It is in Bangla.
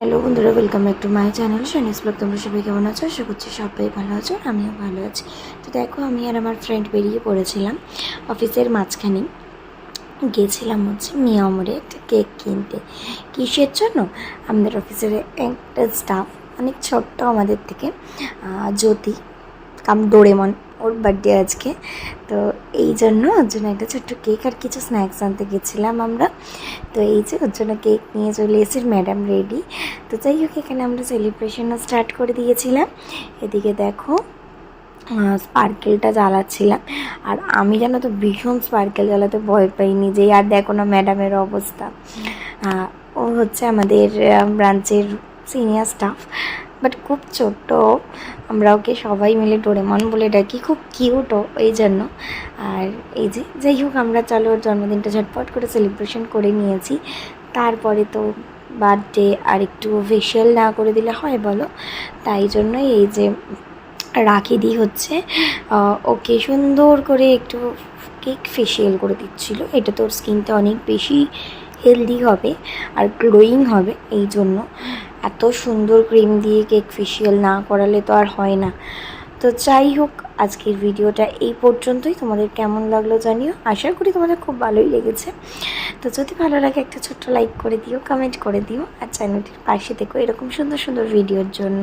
হ্যালো বন্ধুরা, welcome back to my channel Shani's blog. তোমরা সবাই কেমন আছো? আশা করছি সবাই ভালো আছো, আমিও ভালো আছি। তো দেখো, আমি আর আমার ফ্রেন্ড বেরিয়ে পড়েছিলাম অফিসের মাঝখানে। গিয়েছিলাম হচ্ছে মিয়ামরে একটা কেক কিনতে। কিসের জন্য? আমাদের অফিসের একটা স্টাফ, অনেক ছোট্ট আমাদের থেকে, জ্যোতি কাম ডোরেমন, ওর বার্থডে আজকে। তো এই জন্য ওর জন্য একটা ছোট্ট কেক আর কিছু স্ন্যাক্স আনতে গেছিলাম আমরা। তো এই যে ওর জন্য কেক নিয়ে চলে এসেছে ম্যাডাম রেডি। তো যাই হোক, এখানে আমরা সেলিব্রেশনও স্টার্ট করে দিয়েছিলাম। এদিকে দেখো, স্পার্কেলটা জ্বালাচ্ছিলাম। আর আমি জানো তো ভীষণ স্পার্কেল জ্বালাতে ভয় পাই নিজেই। আর দেখো না ম্যাডামের অবস্থা। ও হচ্ছে আমাদের ব্রাঞ্চের সিনিয়র স্টাফ, বাট খুব ছোট্ট। আমরা ওকে সবাই মিলে ডোরেমন বলে ডাকি, খুব কিউটও এই জন্য। আর এই যে যাই হোক, আমরা চলো ওর জন্মদিনটা ঝটপট করে সেলিব্রেশন করে নিয়েছি। তারপরে তো বার্থডে আর একটু ফেশিয়াল না করে দিলে হয় বলো? তাই জন্যই এই যে রাখি দি হচ্ছে ওকে সুন্দর করে একটু কেক ফেশিয়াল করে দিচ্ছিল। এটা তোর স্কিনটা অনেক বেশি হেলদি হবে আর গ্লোয়িং হবে, এই জন্য এত সুন্দর ক্রিম দিয়ে কেক ফেশিয়াল না করালে তো আর হয় না। তো যাই হোক, আজকের ভিডিওটা এই পর্যন্তই। তোমাদের কেমন লাগলো জানিও, আশা করি তোমাদের খুব ভালোই লেগেছে। তো যদি ভালো লাগে একটা ছোট্ট লাইক করে দিও, কমেন্ট করে দিও, আর চ্যানেলটির পাশে থেকো এরকম সুন্দর সুন্দর ভিডিওর জন্য।